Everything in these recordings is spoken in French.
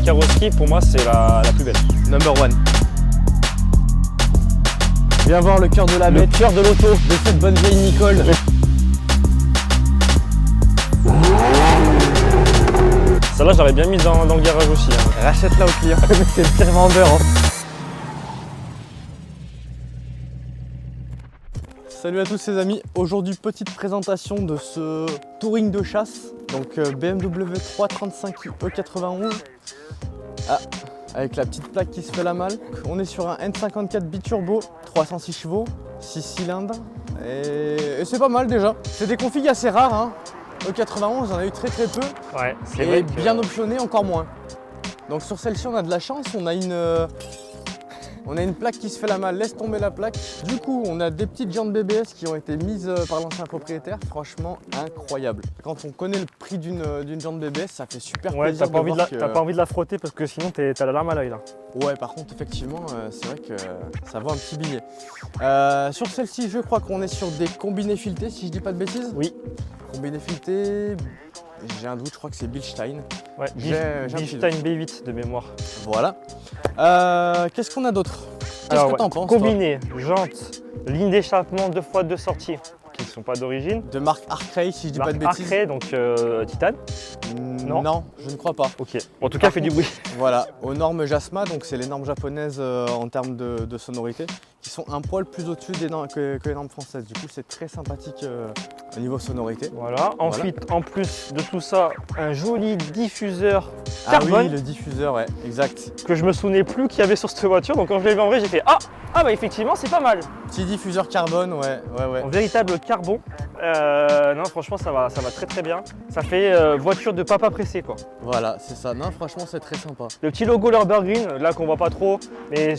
carrosserie, pour moi, c'est la plus belle. Number one. Viens voir le cœur de la bête, Le cœur de l'auto. de cette bonne vieille Nicole. Celle-là, j'aurais bien mise dans le garage aussi. Hein. Rachète-la au client. C'est le pire vendeur. Hein. Salut à tous les amis, aujourd'hui petite présentation de ce touring de chasse, donc BMW 335i E91, avec la petite plaque qui se fait la malle. On est sur un N54 biturbo, 306 chevaux, 6 cylindres, et c'est pas mal déjà. C'est des configs assez rares, hein. E91 j'en ai eu très peu, Ouais, c'est et vrai que... bien optionné encore moins. Donc sur celle-ci on a de la chance, on a une plaque qui se fait la malle, laisse tomber la plaque. Du coup, on a des petites jantes BBS qui ont été mises par l'ancien propriétaire. Franchement, incroyable. Quand on connaît le prix d'une jante BBS, ça fait super plaisir. T'as pas envie de la frotter parce que sinon t'as la larme à l'œil là. Ouais, par contre, effectivement, c'est vrai que ça vaut un petit billet. Sur celle-ci, je crois qu'on est sur des combinés filetés, si je dis pas de bêtises. Oui. Combinés filetés, j'ai un doute, je crois que c'est Bilstein. Ouais, Bilstein B8 de mémoire. Voilà. Qu'est-ce qu'on a d'autre? Qu'est-ce que t'en penses? Combiné, jantes, ligne d'échappement 2x de sortie qui ne sont pas d'origine. De marque Arcray, si je dis pas de bêtises. Arcray, donc titane. Non, je ne crois pas. Ok, en tout cas, fait du bruit. Voilà, aux normes JASMA, donc c'est les normes japonaises en termes de sonorité, qui sont un poil plus au-dessus que les normes françaises. Du coup, c'est très sympathique au niveau sonorité. Voilà, ensuite, en plus de tout ça, un joli diffuseur carbone. Ah oui, le diffuseur, ouais, exact. Que je me souvenais plus qu'il y avait sur cette voiture, donc quand je l'ai vu en vrai, j'ai fait ah bah effectivement, c'est pas mal. Petit diffuseur carbone, ouais. En véritable carbon. Non, franchement, ça va très bien. Ça fait voiture de papa pressé, quoi. Voilà, c'est ça. Non, franchement, c'est très sympa. Le petit logo Nürburgring, là qu'on voit pas trop, mais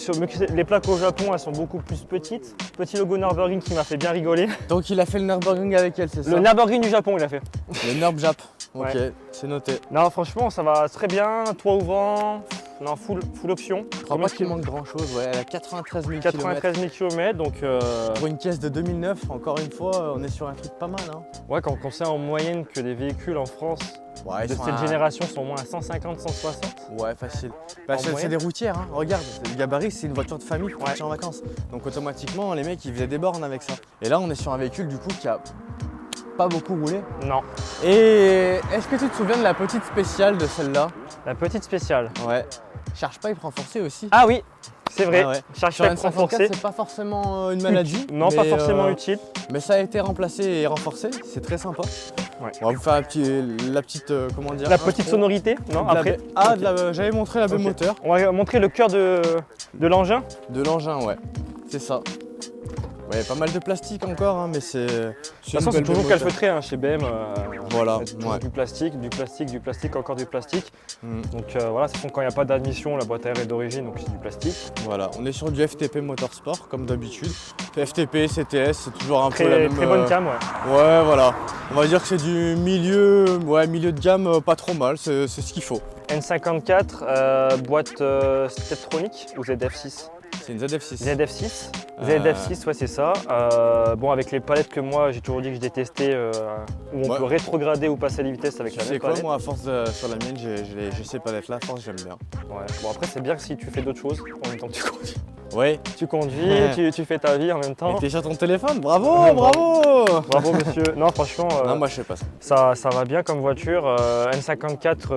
les plaques au Japon, elles sont beaucoup plus petites. Petit logo Nürburgring qui m'a fait bien rigoler. Donc il a fait le Nürburgring avec elle, c'est ça? Le Nürburgring du Japon, il a fait. Le Nurbjap, ok, Ouais. c'est noté. Non, franchement, ça va très bien. Toit ouvrant, non, full option. Je crois pas qu'il manque grand chose, ouais, elle a 93 000 km. 93 000 km, donc Pour une caisse de 2009, encore une fois, on est sur un truc pas mal. Hein. ouais, quand on sait en moyenne que les véhicules en France Ouais, de cette génération sont au moins à 150, 160. Ouais, facile. Bah, c'est moyenne. des routières, hein. Regarde, le gabarit, c'est une voiture de famille pour partir en vacances. Donc automatiquement, les mecs, ils faisaient des bornes avec ça. Et là, on est sur un véhicule du coup qui a pas beaucoup roulé. Non. Et est-ce que tu te souviens de la petite spéciale de celle-là? La petite spéciale. Ouais. Charge pipe renforcée aussi. Ah oui, c'est vrai. Ah ouais. Charge Sur pipe N54, renforcée. c'est pas forcément une maladie. Non, pas mais, forcément utile. Mais ça a été remplacé et renforcé, c'est très sympa. Ouais. On va vous faire la petite, comment dire, La petite intro sonorité, non? de la Après. baie. Ah, Ok. j'avais montré la baie Ok. moteur. On va montrer le cœur de l'engin. De l'engin, ouais. C'est ça. Ouais, pas mal de plastique encore, hein, mais c'est. De toute façon, c'est toujours calfeutré hein, chez BM. Voilà, toujours ouais. du plastique, encore du plastique. Mm. Donc voilà, c'est quand il n'y a pas d'admission, la boîte à air est d'origine, donc c'est du plastique. Voilà, on est sur du FTP Motorsport comme d'habitude. FTP, CTS, c'est toujours un peu la même. Très bonne cam, ouais. Ouais, voilà. On va dire que c'est du milieu de gamme, pas trop mal, c'est ce qu'il faut. N54, boîte Steptronic ou ZF6? C'est une ZF6. ZF6. ZF6, ouais, c'est ça. Bon, avec les palettes que moi, j'ai toujours dit que je détestais, où on peut rétrograder ou passer les vitesses avec la même palette. C'est quoi, moi, à force sur la mienne, j'ai ces palettes-là, à force, j'aime bien. Ouais. Bon, après, c'est bien que si tu fais d'autres choses en même temps que tu conduis. Ouais. Tu conduis, tu fais ta vie en même temps. Et t'es sur ton téléphone, bravo, bravo. Bravo, monsieur. Non, franchement, Non, moi, je sais pas ça. ça va bien comme voiture. N54,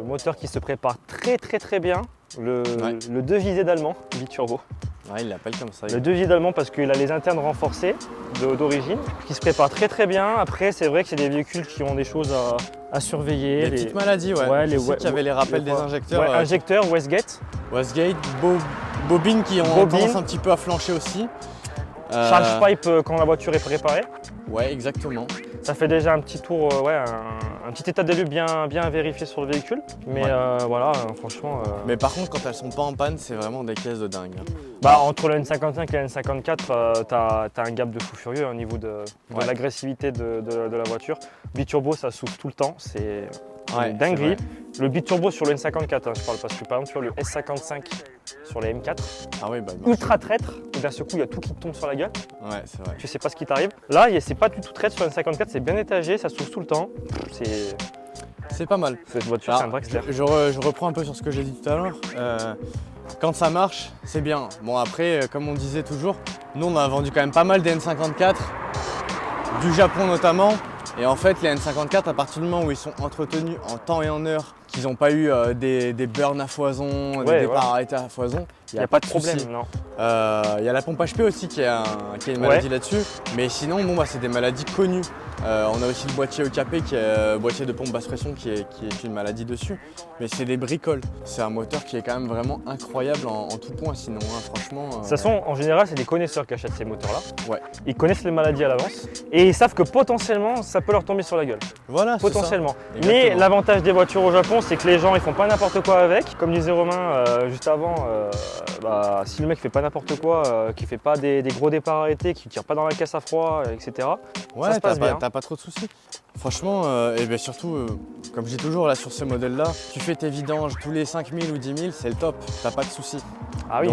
moteur qui se prépare très bien. Le deux-visées d'allemand, biturbo. Ouais, il l'appelle comme ça. Le deux-visées d'allemand parce qu'il a les internes renforcés d'origine, qui se prépare très bien. Après, c'est vrai que c'est des véhicules qui ont des choses à surveiller. Les petites maladies, ouais. Ouais, je sais qu'il y avait les rappels des injecteurs. Ouais, injecteurs, Westgate. Westgate, bobines qui ont tendance un petit peu à flancher aussi. Charge pipe quand la voiture est préparée. Ouais, exactement. Ça fait déjà un petit tour, un petit état des lieux bien vérifié sur le véhicule. Mais voilà, franchement. Mais par contre, quand elles sont pas en panne, c'est vraiment des caisses de dingue. Bah, entre le N55 et le N54, t'as un gap de fou furieux au niveau de l'agressivité de la voiture. Biturbo, ça souffle tout le temps, c'est une dinguerie. Le biturbo sur le N54, hein, je parle parce que par exemple sur le S55, sur les M4, ultra traître, et d'un seul coup il y a tout qui te tombe sur la gueule. Ouais, c'est vrai. Tu sais pas ce qui t'arrive. Là, c'est pas du tout traître sur le N54, c'est bien étagé, ça souffle tout le temps. c'est pas mal. Cette voiture, c'est un dragster. Je reprends un peu sur ce que j'ai dit tout à l'heure. Quand ça marche, c'est bien. Bon après, comme on disait toujours, nous on a vendu quand même pas mal des N54, du Japon notamment. Et en fait, les N54, à partir du moment où ils sont entretenus en temps et en heure, qu'ils n'ont pas eu des burns à foison, des départs arrêtés à foison, il n'y a pas de problème, non. Il y a la pompe HP aussi qui a une maladie là-dessus. Mais sinon, bon, c'est des maladies connues. On a aussi le boîtier EKP qui est le boîtier de pompe basse pression qui est une maladie dessus. Mais c'est des bricoles. C'est un moteur qui est quand même vraiment incroyable en tout point sinon, hein, franchement. De toute façon, en général, c'est des connaisseurs qui achètent ces moteurs-là. Ouais. Ils connaissent les maladies à l'avance et ils savent que potentiellement, ça peut leur tomber sur la gueule. Voilà, potentiellement. Mais l'avantage des voitures au Japon, c'est que les gens, ils font pas n'importe quoi avec. Comme disait Romain juste avant, si le mec fait pas n'importe quoi, qui fait pas des gros départs arrêtés, qui tire pas dans la caisse à froid, etc. Ouais, ça se passe bien. T'as pas trop de soucis. Franchement, et bien surtout, comme je dis toujours là sur ce modèle-là, tu fais tes vidanges tous les 5000 ou 10 000, c'est le top, t'as pas de soucis. Ah oui.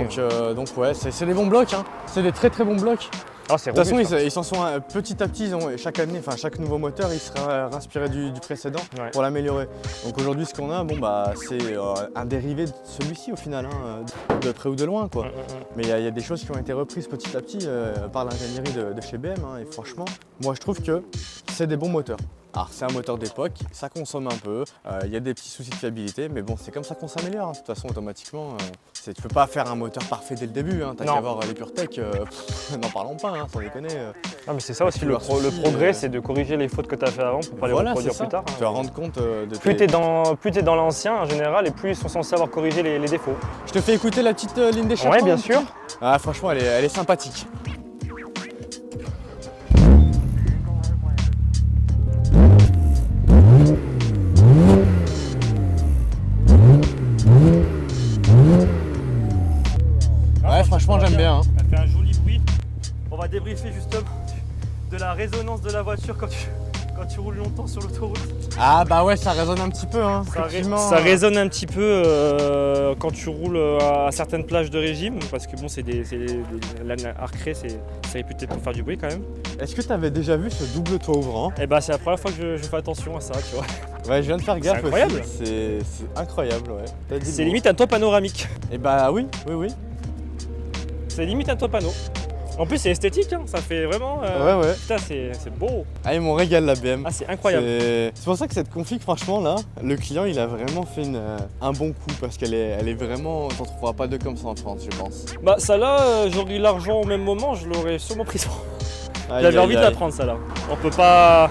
Donc ouais, c'est des bons blocs, hein. C'est des très très bons blocs. Ah, de toute façon, ils s'en sont petit à petit, chaque année, enfin chaque nouveau moteur, il sera inspiré du précédent pour l'améliorer. Donc aujourd'hui, ce qu'on a, c'est un dérivé de celui-ci au final, hein, de près ou de loin, quoi. Mais il y a des choses qui ont été reprises petit à petit par l'ingénierie de chez BM, hein, et franchement, moi je trouve que c'est des bons moteurs. Alors c'est un moteur d'époque, ça consomme un peu, il y a des petits soucis de fiabilité, mais bon, c'est comme ça qu'on s'améliore, hein. De toute façon, automatiquement, tu peux pas faire un moteur parfait dès le début, hein. T'as qu'à voir les PureTech, n'en parlons pas, hein, sans déconner. Non mais c'est ça aussi, le progrès, c'est de corriger les fautes que tu as fait avant pour pas les reproduire plus tard. Tu vas rendre compte de plus tu es dans l'ancien en général, et plus ils sont censés avoir corrigé les défauts. Je te fais écouter la petite ligne d'échappement. Ouais, bien sûr. Ah, franchement, elle est sympathique. Ouais, franchement, j'aime bien. Hein. Elle fait un joli bruit. On va débriefer justement de la résonance de la voiture quand tu roules longtemps sur l'autoroute. Ah bah ouais, ça résonne un petit peu. Hein, ça résonne un petit peu quand tu roules à certaines plages de régime, parce que bon, l'arcré, c'est réputé pour faire du bruit quand même. Est-ce que tu avais déjà vu ce double toit ouvrant? Eh bah c'est la première fois que je fais attention à ça, tu vois. Ouais, je viens de faire gaffe. C'est incroyable. C'est incroyable, ouais. C'est limite un toit panoramique. Eh bah oui. C'est limite un toit panneau. En plus c'est esthétique, hein. Ça fait vraiment... ouais. Putain, c'est beau. Ah, ils m'ont régalé la BM. Ah, c'est incroyable. C'est pour ça que cette config, franchement là, le client il a vraiment fait un bon coup, parce qu'elle est vraiment... T'en trouveras pas deux comme ça en France, je pense. Bah ça là, j'aurais eu l'argent au même moment, je l'aurais sûrement pris. J'avais envie de la prendre, ça là. On peut pas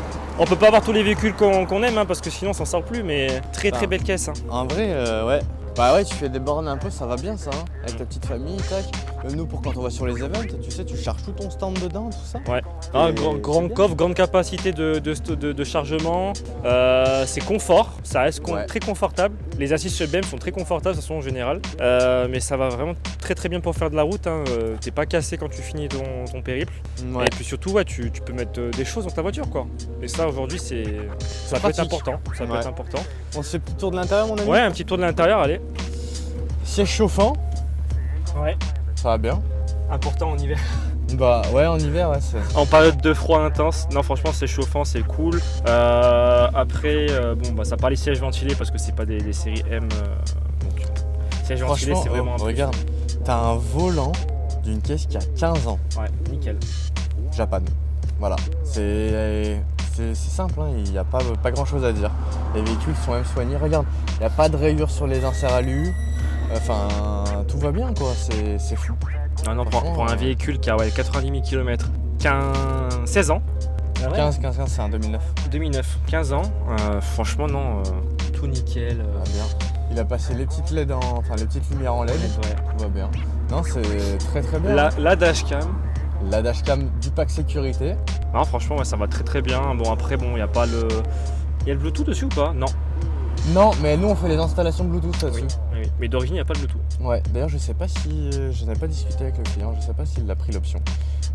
avoir tous les véhicules qu'on aime, hein, parce que sinon on s'en sort plus, mais très belle caisse. Hein. En vrai, ouais. Bah ouais, tu fais des bornes un peu, ça va bien ça, hein, avec ta petite famille, tac. Nous, pour quand on va sur les events, tu sais, tu charges tout ton stand dedans, tout ça. Ouais. Grand coffre, grande capacité de chargement. C'est confort, ça reste très confortable. Les assises chez BM sont très confortables de toute façon en général. Mais ça va vraiment très bien pour faire de la route. Hein. T'es pas cassé quand tu finis ton périple. Ouais. Et puis surtout, ouais, tu peux mettre des choses dans ta voiture, quoi. Et ça, aujourd'hui, ça peut être important. Ça peut être important. On se fait un petit tour de l'intérieur, mon ami? Ouais, un petit tour de l'intérieur, allez. Siège chauffant. Ouais. Ça va bien. Important en hiver. Bah ouais, en hiver, ouais. En période de froid intense, non franchement c'est chauffant, c'est cool. Après, ça part les sièges ventilés parce que c'est pas des séries M. Donc sièges ventilés, c'est vraiment un plus. Regarde, t'as un volant d'une caisse qui a 15 ans. Ouais, nickel. Japan. Voilà. C'est simple, hein. Il n'y a pas grand chose à dire. Les véhicules sont même soignés. Regarde, il n'y a pas de rayures sur les inserts alu. Enfin, tout va bien, quoi. C'est fou. Non, pour un véhicule qui a 90 000 km, 16 ans. 15, c'est un 2009. 2009, 15 ans. Franchement, non, tout nickel. Bien. Il a passé les petites LED, les petites lumières en LED. Tout va bien. Non, c'est très bien. La dashcam. La dashcam du pack sécurité. Non, franchement, ça va très bien. Bon, après, il y a pas le. Il y a le Bluetooth dessus ou pas? Non. Non, mais nous on fait les installations Bluetooth là-dessus. Oui, mais d'origine il n'y a pas de Bluetooth. Ouais, d'ailleurs je sais pas si. Je n'ai pas discuté avec le client, je sais pas s'il a pris l'option.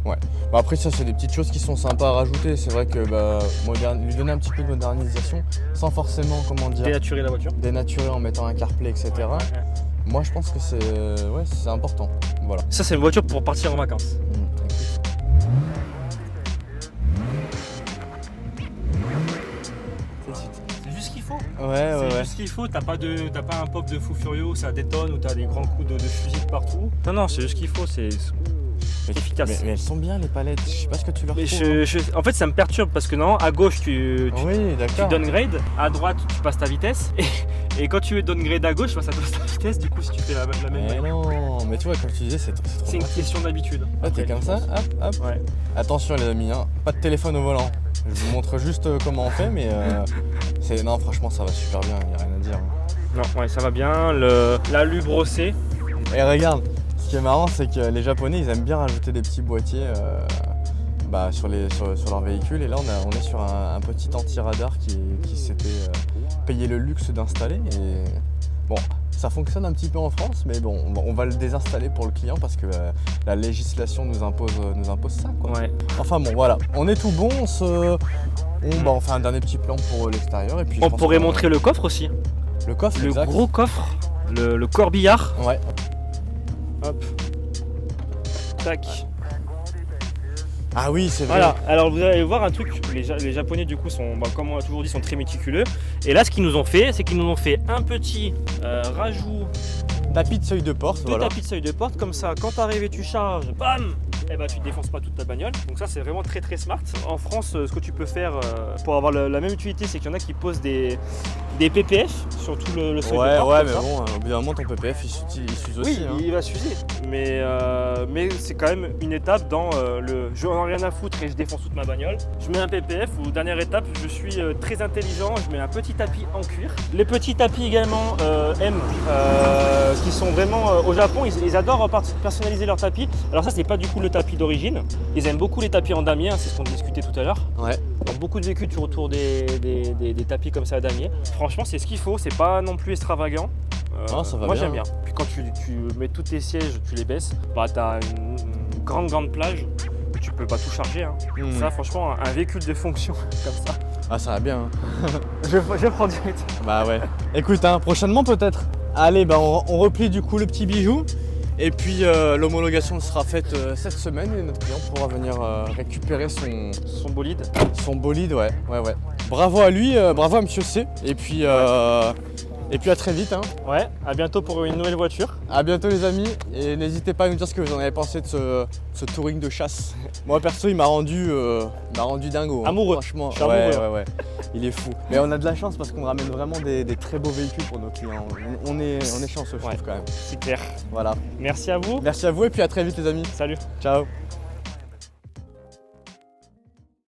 Ouais. Bah après ça c'est des petites choses qui sont sympas à rajouter. C'est vrai que lui donner un petit peu de modernisation sans forcément dénaturer la voiture. Dénaturer en mettant un CarPlay, etc. Ouais. Moi je pense que c'est important. Voilà. Ça c'est une voiture pour partir en vacances. C'est juste ce qu'il faut. Ouais, c'est juste ce qu'il faut, t'as pas un pop de fou furieux où ça détonne, où t'as des grands coups de fusil de partout. Non, c'est juste ce qu'il faut, c'est efficace. Mais elles sont bien les palettes, je sais pas ce que tu leur trouves. En fait, ça me perturbe parce que non, à gauche tu downgrade, à droite tu passes ta vitesse, et quand tu downgrade à gauche, ça passe ta vitesse, du coup si tu fais la même. Mais non, mais tu vois, comme tu disais, c'est trop C'est une question d'habitude. Ah, t'es comme ça, hop. Ouais. Attention les amis, hein, pas de téléphone au volant. Je vous montre juste comment on fait, mais non, franchement ça va super bien, il n'y a rien à dire. Non, ouais, ça va bien, l'alu brossé. Et regarde, ce qui est marrant, c'est que les Japonais, ils aiment bien rajouter des petits boîtiers sur leur véhicule. Et là, on est sur un petit anti-radar qui s'était payé le luxe d'installer. Et bon, ça fonctionne un petit peu en France, mais bon, on va le désinstaller pour le client parce que la législation nous impose ça, quoi. Ouais. Enfin bon, voilà, on est tout bon. On fait un dernier petit plan pour l'extérieur. Et puis on pourrait montrer le coffre aussi. Le coffre, le gros coffre, le corbillard. Ouais. Hop. Tac. Ah oui, c'est vrai. Voilà, alors vous allez voir un truc, les Japonais du coup sont, comme on a toujours dit, sont très méticuleux. Et là ce qu'ils nous ont fait, c'est qu'ils nous ont fait un petit rajout tapis de seuil de porte. Tapis de seuil de porte, comme ça quand t'arrives et tu charges, bam, tu ne défonces pas toute ta bagnole. Donc ça c'est vraiment très très smart. En France, ce que tu peux faire pour avoir la même utilité, c'est qu'il y en a qui posent des PPF sur tout le seuil de porte. Ouais, mais bon, au bout d'un moment ton PPF il s'use aussi. Oui, il va s'user. Mais c'est quand même une étape dans je n'en ai rien à foutre et je défonce toute ma bagnole. Je mets un PPF ou dernière étape, je suis très intelligent, je mets un petit tapis en cuir. Les petits tapis également M qui sont vraiment au Japon, ils adorent personnaliser leurs tapis. Alors ça c'est pas du coup le tapis d'origine. Ils aiment beaucoup les tapis en damier, c'est ce qu'on discutait tout à l'heure. Ouais. Donc beaucoup de véhicules tu retournes des tapis comme ça à damier. Franchement c'est ce qu'il faut, c'est pas non plus extravagant. Ça va moi bien. j'aime bien. Puis quand tu mets tous tes sièges, tu les baisses, tu as une grande plage où tu peux pas tout charger. Hein. Ça franchement un véhicule de fonction comme ça. Ah ça va bien. Je prends direct. Bah ouais. Écoute, prochainement peut-être. Allez, on replie du coup le petit bijou. Et puis l'homologation sera faite cette semaine et notre client pourra venir récupérer son bolide. Son bolide, ouais. Bravo à lui, bravo à Monsieur C. Et puis à très vite. Hein. Ouais, à bientôt pour une nouvelle voiture. À bientôt les amis. Et n'hésitez pas à nous dire ce que vous en avez pensé de ce touring de chasse. Moi perso il m'a rendu dingo. Amoureux. Franchement, je suis amoureux. Ouais. Il est fou. Mais on a de la chance parce qu'on ramène vraiment des très beaux véhicules pour nos clients. On est chanceux, je trouve quand même. C'est clair. Voilà. Merci à vous. Merci à vous et puis à très vite les amis. Salut. Ciao.